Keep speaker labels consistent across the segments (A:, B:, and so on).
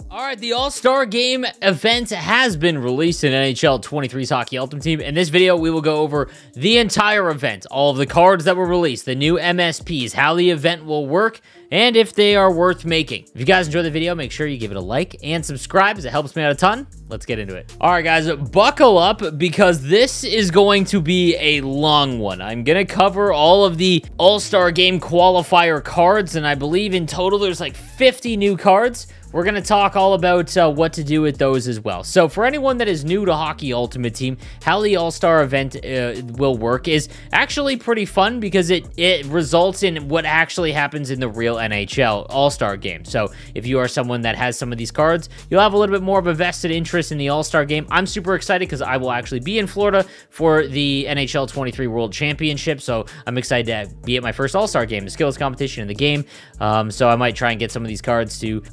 A: All right, the All-Star Game event has been released in NHL 23's Hockey Ultimate Team. In this video, we will go over the entire event, all of the cards that were released, the new MSPs, how the event will work, and if they are worth making. If you guys enjoyed the video, make sure you give it a like and subscribe, as it helps me out a ton. Let's get into it. All right, guys, buckle up because this is going to be a long one. I'm going to cover all of the All-Star Game qualifier cards, and I believe in total there's like 50 new cards. We're going to talk all about what to do with those as well. So for anyone that is new to Hockey Ultimate Team, how the All-Star event will work is actually pretty fun because it results in what actually happens in the real NHL All-Star Game. So if you are someone that has some of these cards, you'll have a little bit more of a vested interest in the All-Star Game. I'm super excited because I will actually be in Florida for the NHL 23 World Championship. So I'm excited to be at my first All-Star Game, the skills competition in the game. So I might try and get some of these cards to,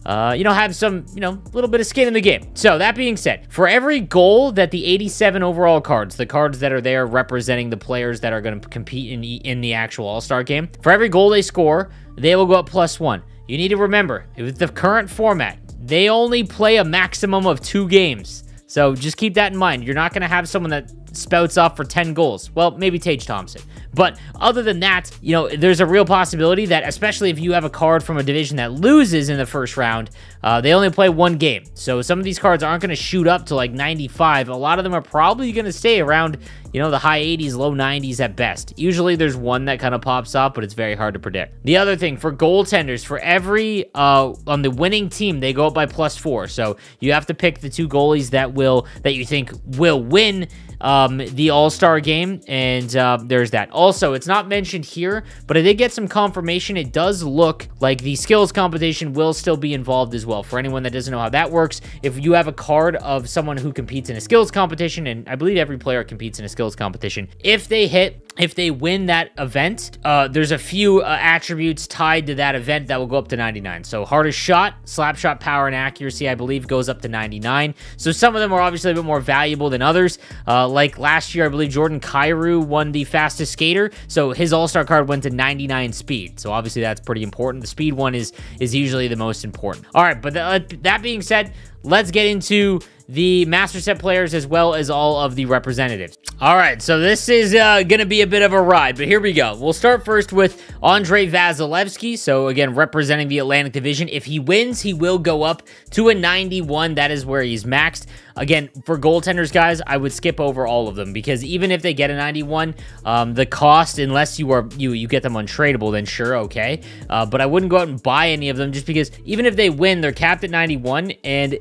A: have some, little bit of skin in the game. So that being said, for every goal that the 87 overall cards, the cards that are there representing the players that are going to compete in the actual All-Star Game, for every goal they score, they will go up +1. You need to remember, with the current format, they only play a maximum of 2 games. So just keep that in mind. You're not going to have someone that spouts off for 10 goals. Well, maybe TAGE Thompson. But other than that, there's a real possibility that, especially if you have a card from a division that loses in the first round, they only play 1 game. So some of these cards aren't going to shoot up to like 95. A lot of them are probably going to stay around, the high 80s, low 90s at best. Usually there's one that kind of pops up, but it's very hard to predict. The other thing, for goaltenders, for every, on the winning team, they go up by +4. So you have to pick the 2 goalies that you think will win the All-Star Game, and there's that. Also, it's not mentioned here, but I did get some confirmation. It does look like the skills competition will still be involved as well. For anyone that doesn't know how that works, if you have a card of someone who competes in a skills competition, and I believe every player competes in a skills competition, if they win that event, there's a few attributes tied to that event that will go up to 99. So hardest shot, slap shot power, and accuracy, I believe, goes up to 99. So some of them are obviously a bit more valuable than others. Like last year, I believe Jordan Kyrou won the fastest skater, so his All-Star card went to 99 speed. So obviously that's pretty important. The speed one is usually the most important. All right, but that being said, let's get into the master set players as well as all of the representatives. All right, so this is going to be a bit of a ride, but here we go. We'll start first with Andrei Vasilevskiy. So again, representing the Atlantic Division. If he wins, he will go up to a 91. That is where he's maxed. Again, for goaltenders, guys, I would skip over all of them because even if they get a 91, the cost, unless you get them untradeable, then sure, okay. But I wouldn't go out and buy any of them just because even if they win, they're capped at 91, and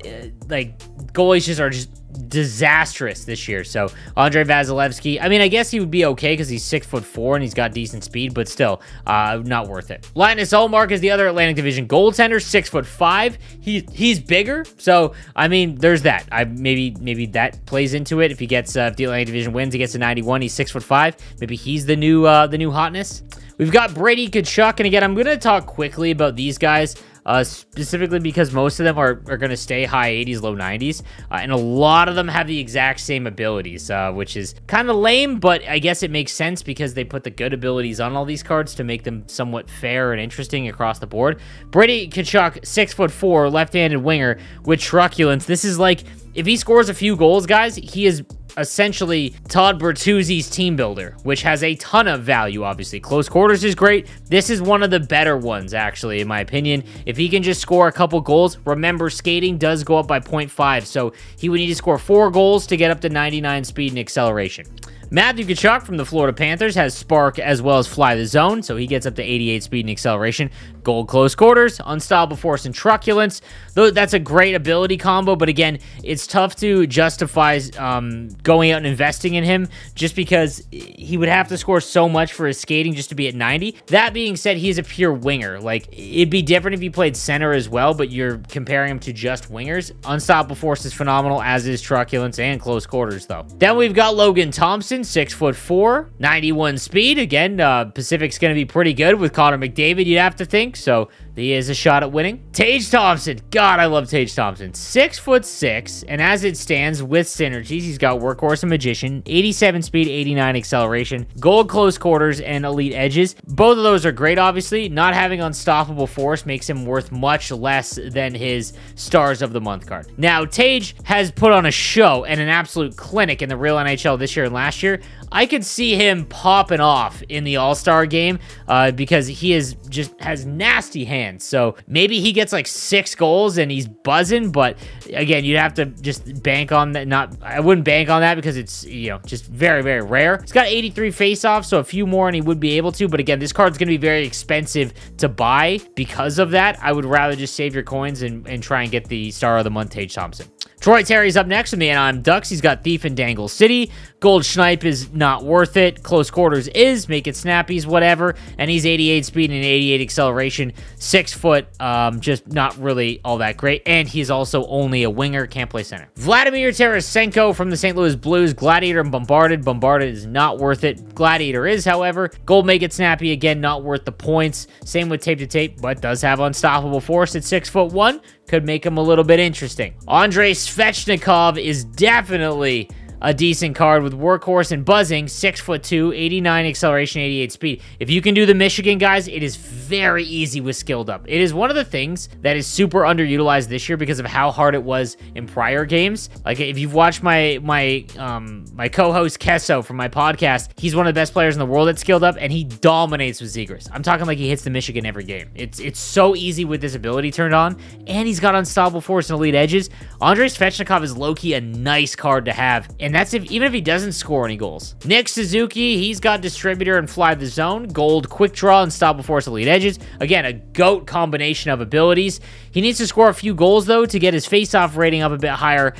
A: goalies are just disastrous this year. So Andrei Vasilevskiy, I mean, I guess he would be okay because he's 6'4" and he's got decent speed, but still, not worth it. Linus Ullmark is the other Atlantic Division goaltender, 6'5". He's bigger, so I mean, there's that. Maybe that plays into it. If he gets, if the Atlantic Division wins, he gets a 91. He's 6'5". Maybe he's the new hotness. We've got BRADY, KACHUK, and again, I'm going to talk quickly about these guys. Specifically because most of them are going to stay high 80s, low 90s, and a lot of them have the exact same abilities, which is kind of lame, but I guess it makes sense because they put the good abilities on all these cards to make them somewhat fair and interesting across the board. BRADY KACHUK, 6'4", left-handed winger with truculence. This is like, if he scores a few goals, guys, he is essentially Todd Bertuzzi's team builder, which has a ton of value, obviously. Close quarters is great. This is one of the better ones, actually, in my opinion. If he can just score a couple goals, remember, skating does go up by 0.5, so he would need to score 4 goals to get up to 99 speed and acceleration. Matthew Tkachuk from the Florida Panthers has spark as well as fly the zone, so he gets up to 88 speed and acceleration. Gold close quarters, unstoppable force, and truculence. Though that's a great ability combo, but again, it's tough to justify going out and investing in him just because he would have to score so much for his skating just to be at 90. That being said, he is a pure winger. Like, it'd be different if he played center as well, but you're comparing him to just wingers. Unstoppable force is phenomenal, as is truculence and close quarters, though. Then we've got Logan Thompson, 6'4", 91 speed. Again, Pacific's going to be pretty good with Connor McDavid, you'd have to think. think, so he has a shot at winning. TAGE Thompson. God, I love TAGE Thompson. 6'6", and as it stands with synergies, he's got Workhorse and Magician, 87 speed, 89 acceleration, gold close quarters, and elite edges. Both of those are great, obviously. Not having unstoppable force makes him worth much less than his Stars of the Month card. Now, TAGE has put on a show and an absolute clinic in the real NHL this year and last year. I could see him popping off in the All-Star game because he has nasty hands. So maybe he gets like 6 goals and he's buzzing, but again, you'd have to just bank on that. I wouldn't bank on that because it's, you know, just very, very rare. He's got 83 face-offs, so a few more and he would be able to, but again, this card's going to be very expensive to buy because of that. I would rather just save your coins and try and get the Star of the Month, TAGE Thompson. Troy Terry's up next with me, and I'm Ducks. He's got Thief and Dangle City. Gold Schneip is not worth it. Close Quarters is. Make it snappies, whatever. And he's 88 speed and 88 acceleration. 6 foot, just not really all that great. And he's also only a winger, can't play center. Vladimir Tarasenko from the St. Louis Blues. Gladiator and Bombarded. Bombarded is not worth it. Gladiator is, however. Gold Make It Snappy, again, not worth the points. Same with Tape to Tape, but does have unstoppable force at 6'1". Could make him a little bit interesting. Andrei Svechnikov is definitely a decent card with Workhorse and Buzzing, 6'2", 89 acceleration, 88 speed. If you can do the Michigan, guys, it is very easy with Skilled Up. It is one of the things that is super underutilized this year because of how hard it was in prior games. Like, if you've watched my co-host Kesso from my podcast, he's one of the best players in the world at Skilled Up, and he dominates with Zegras. I'm talking like he hits the Michigan every game. It's so easy with this ability turned on, and he's got unstoppable force and elite edges. Andrei Svechnikov is low-key a nice card to have, and that's even if he doesn't score any goals. Nick Suzuki, he's got Distributor and Fly the Zone, Gold, Quick Draw, Unstoppable Force, Elite Edges. Again, a GOAT combination of abilities. He needs to score a few goals, though, to get his face-off rating up a bit higher.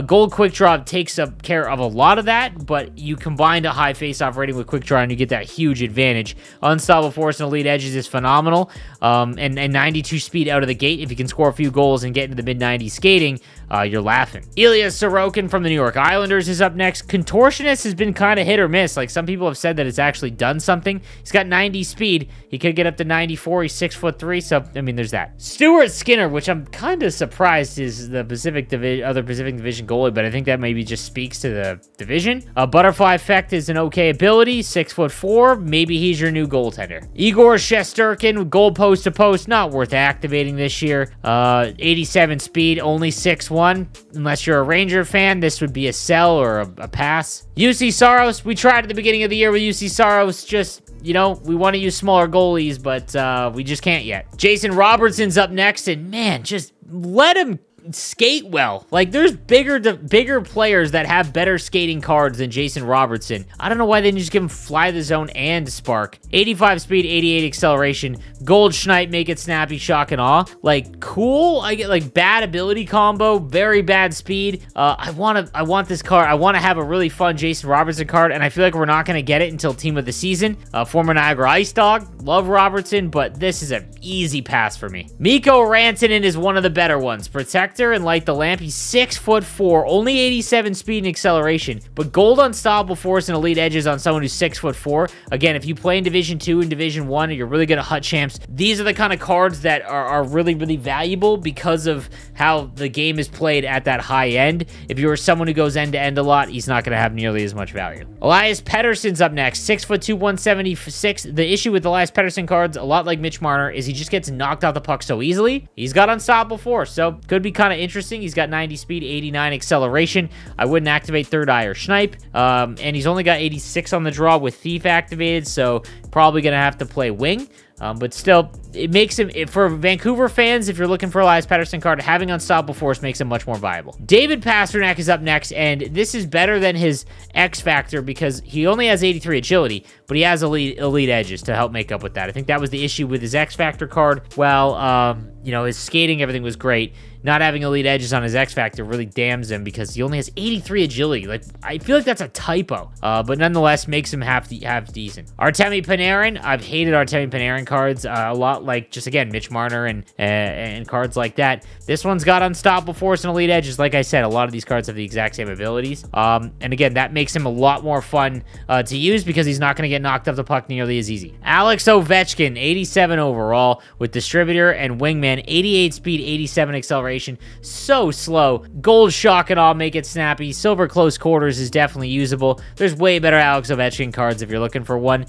A: Gold Quick Draw takes up care of a lot of that, but you combine a high face-off rating with Quick Draw and you get that huge advantage. Unstoppable Force and Elite Edges is phenomenal, and 92 speed out of the gate. If you can score a few goals and get into the mid-90s skating, you're laughing. Ilya Sorokin from the New York Islanders is up next. Contortionist has been kind of hit or miss. Like, some people have said that it's actually done something. He's got 90 speed. He could get up to 94. He's 6'3", so, I mean, there's that. Stuart Skinner, which I'm kind of surprised is the Pacific Division goalie, but I think that maybe just speaks to the division. Butterfly Effect is an okay ability, 6'4". Maybe he's your new goaltender. Igor Shesterkin, goal post to post, not worth activating this year. 87 speed, only 6'1". Unless you're a Ranger fan, this would be a sell or a pass. UC Saros, we tried at the beginning of the year with UC Saros, just, you know, we want to use smaller goalies, but we just can't yet. Jason Robertson's up next, and man, just let him skate well. Like, there's bigger players that have better skating cards than Jason Robertson. I don't know why they didn't just give him Fly the Zone and Spark. 85 speed, 88 acceleration, Gold Schneip, Make It Snappy, Shock and Awe. Like, cool. I get like bad ability combo, very bad speed. I want this card. I want to have a really fun Jason Robertson card, and I feel like we're not going to get it until Team of the Season. Former Niagara Ice Dog, love Robertson, but this is an easy pass for me. Mikko Rantanen is one of the better ones. Protector and Light the Lamp. He's 6'4", only 87 speed and acceleration, but gold unstoppable force and elite edges on someone who's 6'4". Again, if you play in Division 2 and Division 1 and you're really good at HUT champs, these are the kind of cards that are really, really valuable because of how the game is played at that high end. If you're someone who goes end to end a lot, he's not going to have nearly as much value. Elias Pettersson's up next, 6'2", 176. The issue with Elias Pettersson cards, a lot like Mitch Marner, is he just gets knocked out the puck so easily. He's got unstoppable force, so could be kind of interesting. He's got 90 speed, 89 acceleration. I wouldn't activate Third Eye or Schneip, and he's only got 86 on the draw with Thief activated, so probably going to have to play wing. But still, it makes him, for Vancouver fans, if you're looking for Elias Pettersson card, having Unstoppable Force makes him much more viable. David Pasternak is up next, and this is better than his X Factor because he only has 83 agility, but he has elite edges to help make up with that. I think that was the issue with his X Factor card. Well, you know, his skating, everything was great. Not having elite edges on his X Factor really damns him because he only has 83 agility. Like, I feel like that's a typo, but nonetheless makes him half decent. Artemi Panarin, I've hated Artemi Panarin cards a lot lot like just, again, Mitch Marner and cards like that. This one's got Unstoppable Force and Elite Edges. Like I said, a lot of these cards have the exact same abilities. And again, that makes him a lot more fun to use because he's not going to get knocked off the puck nearly as easy. Alex Ovechkin, 87 overall with Distributor and Wingman, 88 speed, 87 acceleration. So slow. Gold Shock and all make it snappy. Silver Close Quarters is definitely usable. There's way better Alex Ovechkin cards if you're looking for one.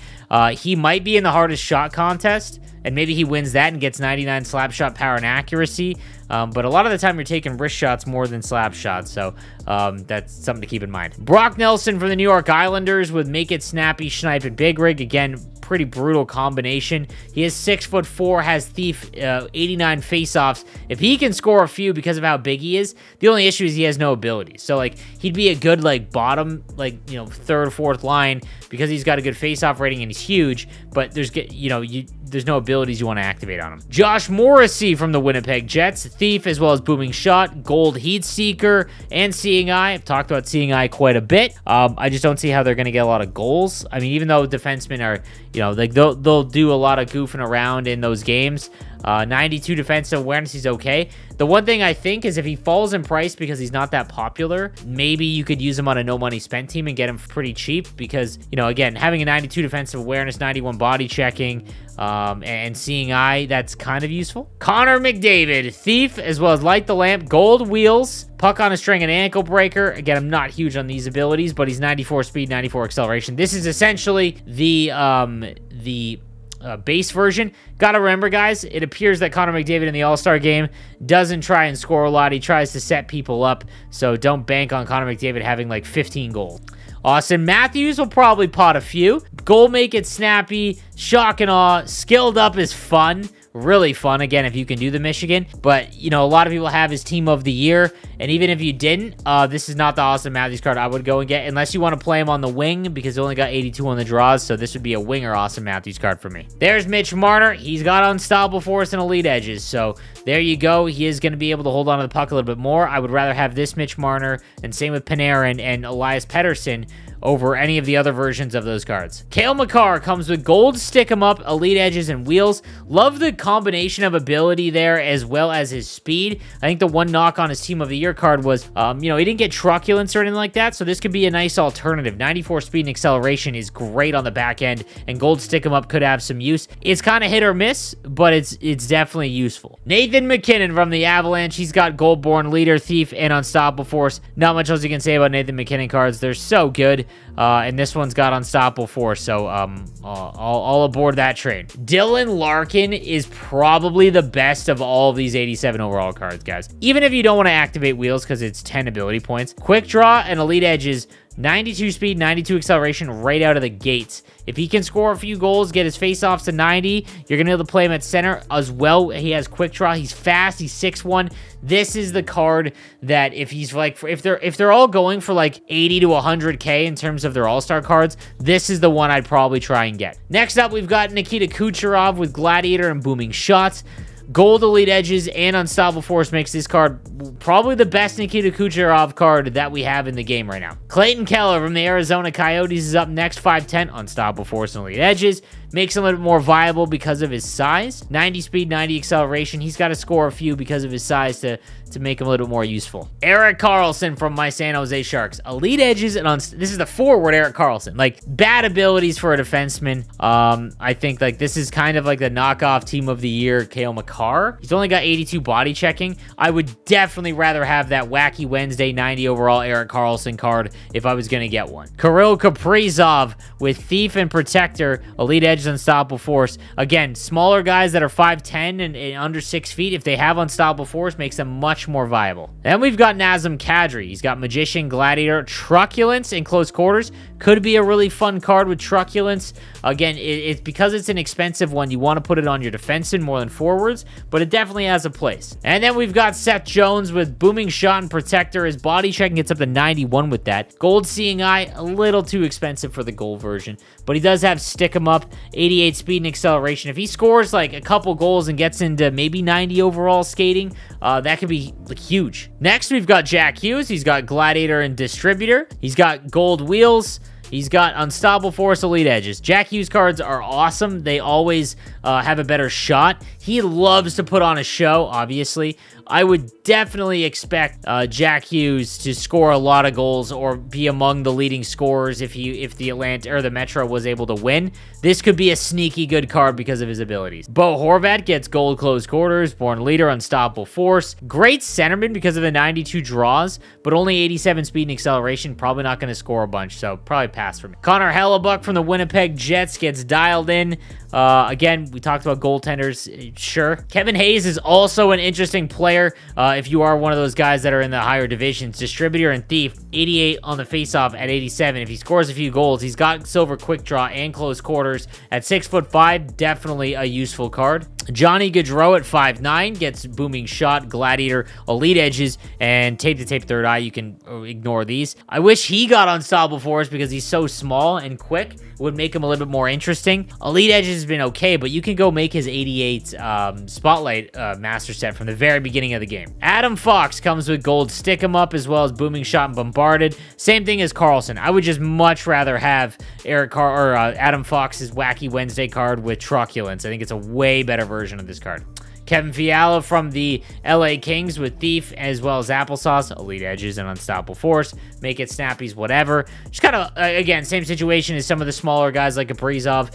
A: He might be in the hardest shot contest, and maybe he wins that and gets 99 slap shot power and accuracy. But a lot of the time you're taking wrist shots more than slap shots, so that's something to keep in mind. Brock Nelson from the New York Islanders with Make It Snappy, Snipe, and Big Rig. Again, pretty brutal combination. He is 6'4", has Thief, 89 faceoffs. If he can score a few because of how big he is, the only issue is he has no ability. So, like, he'd be a good, like, bottom, like, you know, third, fourth line because he's got a good faceoff rating and he's huge, but there's, you know, there's no abilities you want to activate on him. Josh Morrissey from the Winnipeg Jets, Thief as well as Booming Shot, Gold Heat Seeker, and Seeing Eye. I've talked about Seeing Eye quite a bit. I just don't see how they're going to get a lot of goals. I mean, even though defensemen are, you know, like they'll do a lot of goofing around in those games. 92 defensive awareness, he's okay. The one thing I think is if he falls in price because he's not that popular, maybe you could use him on a no money spent team and get him pretty cheap because, you know, again, having a 92 defensive awareness, 91 body checking, and Seeing Eye, that's kind of useful. Connor McDavid, Thief, as well as Light the Lamp, Gold Wheels, Puck on a String, and Ankle Breaker. Again, I'm not huge on these abilities, but he's 94 speed, 94 acceleration. This is essentially the base version. Gotta remember, guys, it appears that Connor McDavid in the All-Star game doesn't try and score a lot. He tries to set people up, so don't bank on Connor McDavid having like 15 goals. Austin Matthews will probably pot a few. Goal Make It Snappy, Shock and Awe, Skilled Up is fun. Really fun, again, if you can do the Michigan. But, you know, a lot of people have his Team of the Year. And even if you didn't, this is not the Austin Matthews card I would go and get. Unless you want to play him on the wing, because he only got 82 on the draws. So this would be a winger Austin Matthews card for me. There's Mitch Marner. He's got Unstoppable Force and Elite Edges. So there you go. He is going to be able to hold on to the puck a little bit more. I would rather have this Mitch Marner, and same with Panarin and Elias Pettersson, over any of the other versions of those cards. Cale Makar comes with Gold Stick 'em Up, Elite Edges, and Wheels. Love the combination of ability there as well as his speed. I think the one knock on his Team of the Year card was, you know, he didn't get Truculence or anything like that, so this could be a nice alternative. 94 speed and acceleration is great on the back end, and Gold Stick 'em Up could have some use. It's kind of hit or miss, but it's definitely useful. Nathan MacKinnon from the Avalanche. He's got Goldborn, Leader, Thief, and Unstoppable Force. Not much else you can say about Nathan MacKinnon cards. They're so good. And this one's got Unstoppable Force, so all aboard that train. Dylan Larkin is probably the best of all of these 87 overall cards, guys. Even if you don't want to activate Wheels because it's 10 ability points. Quick Draw and Elite Edges, 92 speed, 92 acceleration right out of the gates. If he can score a few goals, get his faceoffs to 90, you're going to be able to play him at center as well. He has quick draw. He's fast. He's 6'1". This is the card that if he's like, if they're all going for like 80 to 100K in terms of their all-star cards, this is the one I'd probably try and get. Next up, we've got Nikita Kucherov with Gladiator and Booming Shots. Gold Elite Edges and Unstoppable Force makes this card probably the best Nikita Kucherov card that we have in the game right now. Clayton Keller from the Arizona Coyotes is up next, 5'10", Unstoppable Force and Elite Edges. Makes him a little bit more viable because of his size. 90 speed, 90 acceleration. He's got to score a few because of his size to make him a little bit more useful. Erik Karlsson from my San Jose Sharks. Elite Edges and this is the forward Erik Karlsson. Like, bad abilities for a defenseman. I think, like, this is kind of like the knockoff Team of the Year Cale Makar. He's only got 82 body checking. I would definitely rather have that Wacky Wednesday 90 overall Erik Karlsson card if I was going to get one. Kirill Kaprizov with Thief and Protector, Elite Edges, Unstoppable Force. Again, smaller guys that are 5'10" and under 6 feet, if they have Unstoppable Force, makes them much more viable. Then we've got NAZEM Kadri. He's got Magician, Gladiator, Truculence in close quarters. Could be a really fun card with Truculence. Again, it's because it's an expensive one, you want to put it on your defenseman more than forwards, but it definitely has a place. And then we've got Seth Jones with Booming Shot and Protector. His body checking gets up to 91 with that. Gold Seeing Eye, a little too expensive for the gold version, but he does have Stick 'em Up, 88 speed and acceleration. If he scores like a couple goals and gets into maybe 90 overall skating, that could be like, huge. Next, we've got Jack Hughes. He's got Gladiator and Distributor. He's got Gold Wheels. He's got Unstoppable Force, Elite Edges. Jack Hughes cards are awesome. They always have a better shot. He loves to put on a show, obviously. I would definitely expect Jack Hughes to score a lot of goals or be among the leading scorers if the Atlanta or the Metro was able to win. This could be a sneaky good card because of his abilities. Bo Horvat gets gold close quarters, Born Leader, Unstoppable Force. Great centerman because of the 92 draws, but only 87 speed and acceleration. Probably not going to score a bunch, so probably pass for me. Connor Hellebuck from the Winnipeg Jets gets dialed in. Again, we talked about goaltenders, sure. Kevin Hayes is also an interesting player if you are one of those guys that are in the higher divisions. Distributor and Thief, 88 on the faceoff at 87. If he scores a few goals, he's got silver quick draw and close quarters at 6'5", definitely a useful card. Johnny Gaudreau at 5'9", gets booming shot, gladiator, elite edges, and tape to tape third eye. You can ignore these. I wish he got Unstoppable Force because he's so small and quick. It would make him a little bit more interesting. Elite edges has been okay, but you can go make his 88 spotlight master set from the very beginning of the game. Adam Fox comes with gold stick 'em up as well as booming shot and bombarded. Same thing as Carlson. I would just much rather have Adam Fox's Wacky Wednesday card with Truculence. I think it's a way better version of this card. Kevin Fiala from the LA Kings with Thief as well as Applesauce, Elite Edges, and Unstoppable Force. Make it snappies, whatever. Just kind of, again, same situation as some of the smaller guys like Kaprizov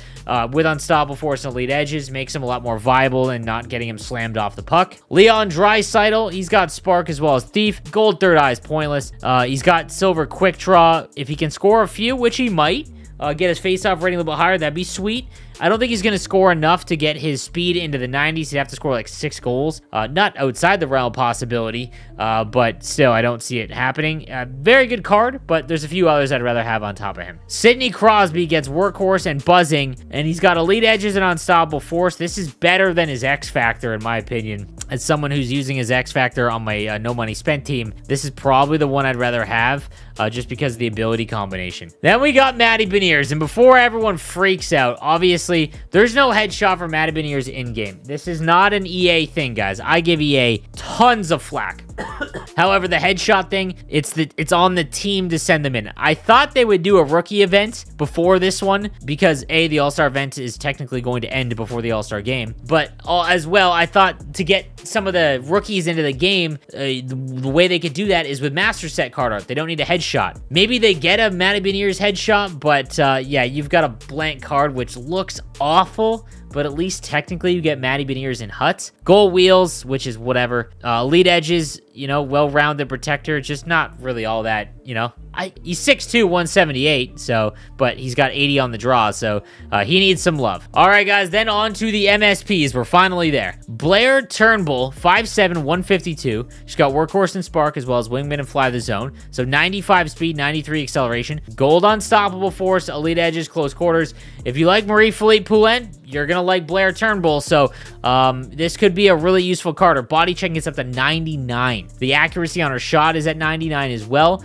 A: with Unstoppable Force and Elite Edges. Makes him a lot more viable and not getting him slammed off the puck. Leon Draisaitl, he's got Spark as well as Thief. Gold third eye is pointless. He's got silver quick draw. If he can score a few, which he might, get his face-off rating a little bit higher, that'd be sweet. I don't think he's going to score enough to get his speed into the 90s. He'd have to score like 6 goals. Not outside the realm of possibility, but still, I don't see it happening. Very good card, but there's a few others I'd rather have on top of him. Sidney Crosby gets Workhorse and Buzzing, and he's got Elite Edges and Unstoppable Force. This is better than his X Factor, in my opinion. As someone who's using his X Factor on my No Money Spent team, this is probably the one I'd rather have, just because of the ability combination. Then we got Matty Beniers, and before everyone freaks out, obviously, there's no headshot for Matty Beniers in-game. This is not an EA thing, guys. I give EA tons of flack. However, the headshot thing, it's on the team to send them in. I thought they would do a rookie event before this one because, A, the All-Star event is technically going to end before the All-Star game. But as well, I thought to get some of the rookies into the game, the way they could do that is with Master Set card art. They don't need a headshot. Maybe they get a Matty Beniers headshot, but yeah, you've got a blank card, which looks awful, but at least technically you get Matty Beniers in Huts. Gold Wheels, which is whatever. Elite Edges, you know, well-rounded protector, just not really all that, you know. He's 6'2", 178, so, but he's got 80 on the draw, so he needs some love. All right, guys, then on to the MSPs. We're finally there. BLAYRE Turnbull, 5'7", 152. She's got Workhorse and Spark, as well as Wingman and Fly the Zone. So 95 speed, 93 acceleration. Gold Unstoppable Force, Elite Edges, Close Quarters. If you like Marie-Philippe Poulin, you're going to like BLAYRE Turnbull, so this could be a really useful card. Her body checking is up to 99. The accuracy on her shot is at 99 as well.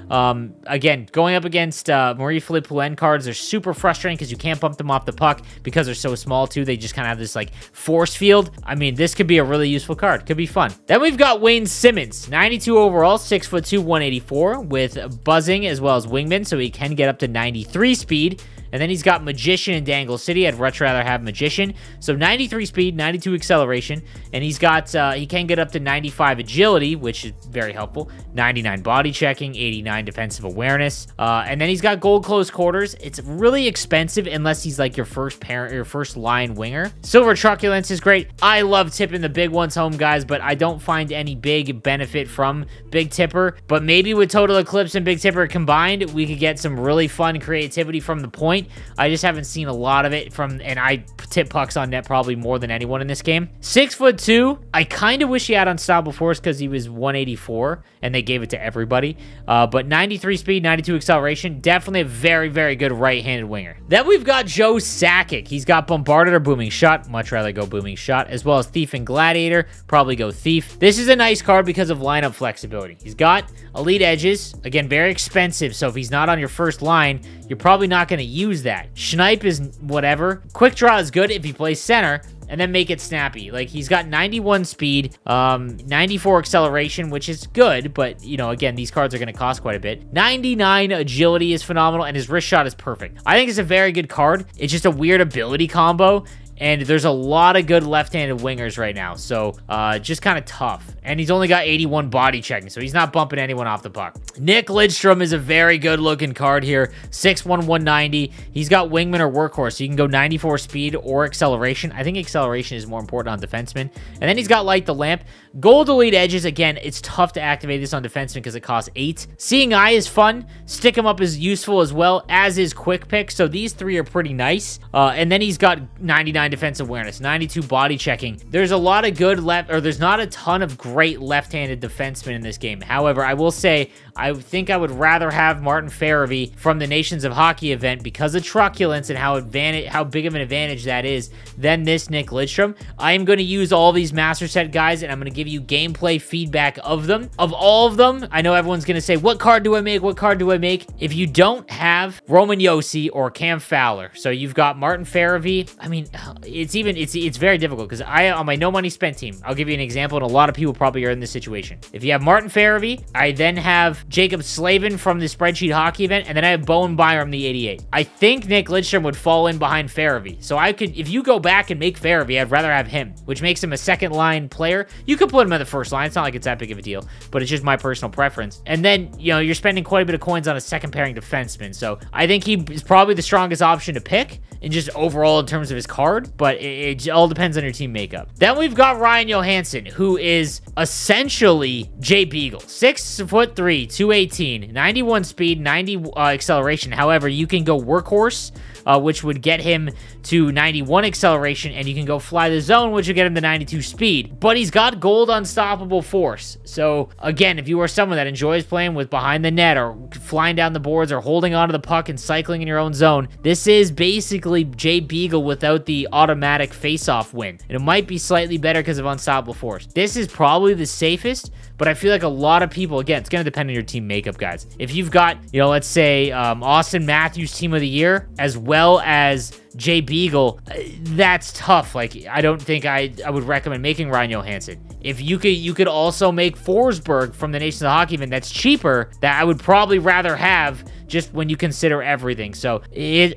A: Again, going up against Marie-Philippe Poulin cards are super frustrating because you can't bump them off the puck because they're so small, too. They just kind of have this, like, force field. I mean, this could be a really useful card. Could be fun. Then we've got Wayne Simmons, 92 overall, 6'2", 184, with Buzzing as well as Wingman, so he can get up to 93 speed. And then he's got Magician and Dangle City. I'd much rather have Magician. So 93 speed, 92 acceleration. And he's got, he can get up to 95 agility, which is very helpful. 99 body checking, 89 defensive awareness. And then he's got gold close quarters. It's really expensive unless he's like your first line winger. Silver Truculence is great. I love tipping the big ones home, guys, but I don't find any big benefit from Big Tipper. But maybe with Total Eclipse and Big Tipper combined, we could get some really fun creativity from the point. I just haven't seen a lot of it and I tip pucks on net probably more than anyone in this game. 6'2". I kind of wish he had Unstoppable Force because he was 184 and they gave it to everybody. But 93 speed, 92 acceleration, definitely a very, very good right-handed winger. Then we've got Joe Sakic. He's got Bombarded or Booming Shot. Much rather go Booming Shot, as well as Thief and Gladiator. Probably go Thief. This is a nice card because of lineup flexibility. He's got Elite Edges. Again, very expensive, so if he's not on your first line, you're probably not going to use that. Schneip is whatever. Quick Draw is good if he plays center. and then make it snappy. Like, he's got 91 speed, 94 acceleration, which is good, but, you know, again, these cards are going to cost quite a bit. 99 agility is phenomenal, and his wrist shot is perfect. I think it's a very good card. It's just a weird ability combo, and there's a lot of good left-handed wingers right now, so just kind of tough. And he's only got 81 body checking, so he's not bumping anyone off the puck. Nick Lidstrom is a very good-looking card here. 6'1", 190. He's got wingman or workhorse, so you can go 94 speed or acceleration. I think acceleration is more important on defensemen. And then he's got Light the Lamp. Gold Elite Edges, again, it's tough to activate this on defensemen because it costs 8. Seeing Eye is fun. Stick him up is useful as well, as is Quick Pick, so these three are pretty nice. And then he's got 99 defensive awareness, 92 body checking. There's a lot of good there's not a ton of great left-handed defensemen in this game. However, I will say, I think I would rather have Martin Farabee from the Nations of Hockey event because of truculence and how big of an advantage that is than this Nick Lidstrom. I am going to use all these Master Set guys, and I'm going to give you gameplay feedback of them. Of all of them, I know everyone's going to say, what card do I make? What card do I make? If you don't have Roman Josi or Cam Fowler, so you've got Martin Farabee, I mean, it's very difficult because on my no money spent team, I'll give you an example, and a lot of people probably are in this situation. If you have Martin Farabee, I then have Jacob Slavin from the Spreadsheet Hockey event, and then I have Bowen Byram, the 88. I think Nick Lidstrom would fall in behind Farabee. So I could, if you go back and make Farabee, I'd rather have him, which makes him a second line player. You could put him at the first line. It's not like it's that big of a deal, but it's just my personal preference. And then, you know, you're spending quite a bit of coins on a second pairing defenseman. So I think he is probably the strongest option to pick and just overall in terms of his card, but it all depends on your team makeup. Then we've got Ryan Johansson, who is essentially Jay Beagle. 6'3", 218, 91 speed, 90 acceleration. However, you can go workhorse, which would get him to 91 acceleration, and you can go fly the zone, which would get him to 92 speed. But he's got gold unstoppable force. So again, if you are someone that enjoys playing with behind the net or flying down the boards or holding onto the puck and cycling in your own zone, this is basically Jay Beagle without the automatic face-off win. And it might be slightly better because of unstoppable force. This is probably the safest, but I feel like a lot of people, again, it's going to depend on your team makeup, guys. If you've got, you know, let's say Austin Matthews Team of the Year, as well as Jay Beagle, that's tough. Like, I don't think I would recommend making Ryan Johansson. If you could also make Forsberg from the Nations of Hockey event, that's cheaper, that I would probably rather have just when you consider everything. So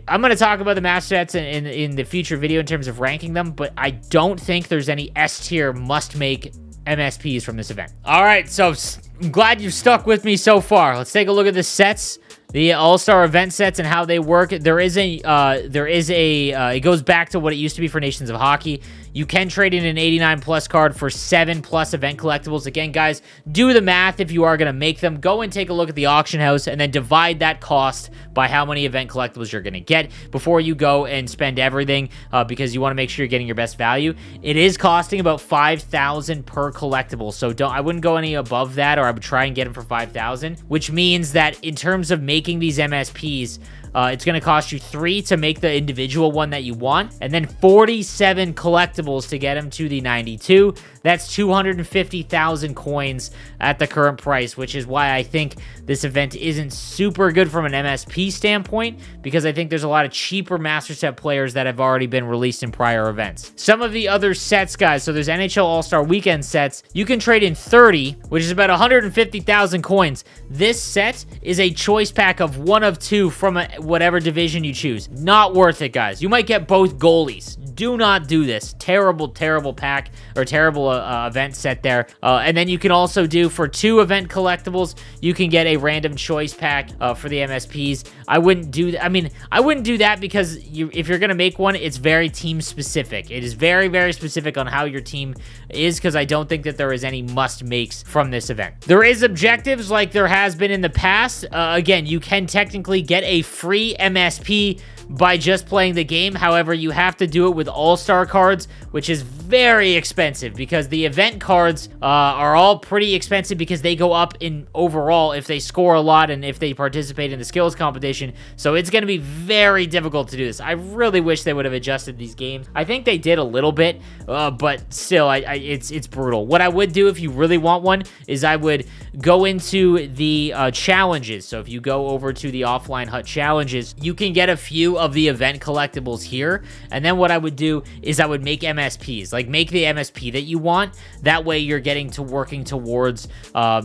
A: I'm going to talk about the master sets in the future video in terms of ranking them, but I don't think there's any S tier must make MSPs from this event. All right, so I'm glad you've stuck with me so far. Let's take a look at the sets, the All-Star event sets and how they work. It goes back to what it used to be for Nations of Hockey. You can trade in an 89 plus card for 7 plus event collectibles. Again, guys, do the math if you are going to make them. Go and take a look at the auction house and then divide that cost by how many event collectibles you're going to get before you go and spend everything, because you want to make sure you're getting your best value. It is costing about 5,000 per collectible, so I wouldn't go any above that, or I would try and get them for 5,000, which means that in terms of making these MSPs, it's going to cost you 3 to make the individual one that you want, and then 47 collectibles to get them to the 92. That's 250,000 coins at the current price, which is why I think this event isn't super good from an MSP standpoint, because I think there's a lot of cheaper Master Set players that have already been released in prior events. Some of the other sets, guys, so there's NHL All-Star Weekend sets. You can trade in 30, which is about 150,000 coins. This set is a choice pack of 1 of 2 from whatever division you choose. Not worth it, guys. You might get both goalies. Do not do this. Terrible, terrible pack, or terrible event set there. And then you can also do, for 2 event collectibles, you can get a random choice pack for the MSPs. I wouldn't do that. I mean, I wouldn't do that because if you're going to make one, it's very team specific. It is very, very specific on how your team is, because I don't think that there is any must makes from this event. There is objectives like there has been in the past. Again, you can technically get a free MSP by just playing the game. However, you have to do it with all-star cards, which is very expensive, because the event cards are all pretty expensive because they go up in overall if they score a lot and if they participate in the skills competition. So it's going to be very difficult to do this. I really wish they would have adjusted these games. I think they did a little bit, but still, it's brutal. What I would do if you really want one is I would go into the challenges. So if you go over to the offline hut challenges, you can get a few of the event collectibles here. And then what I would do is I would make MSPs, like make the MSP that you want. That way you're getting to working towards,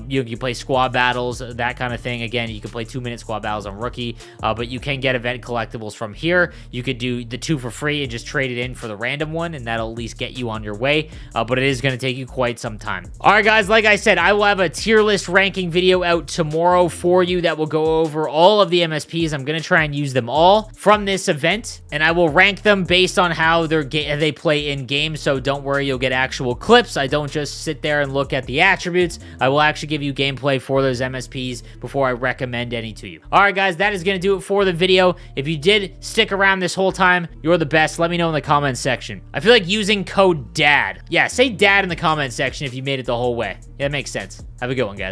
A: you play squad battles, that kind of thing. Again, you can play 2-minute squad battles on rookie, but you can get event collectibles from here. You could do the 2 for free and just trade it in for the random one, and that'll at least get you on your way, but it is going to take you quite some time. All right, guys, like I said, I will have a tier list ranking video out tomorrow for you that will go over all of the MSPs. I'm going to try and use them all from this event, and I will rank them based on how they play in game. So don't worry, you'll get actual clips. I don't just sit there and look at the attributes. I will actually give you gameplay for those MSPs before I recommend any to you. All right, guys, that is going to do it for the video. If you did stick around this whole time, you're the best. Let me know in the comments section. I feel like using code DAD. Yeah, say DAD in the comments section if you made it the whole way. Yeah, that makes sense. Have a good one, guys.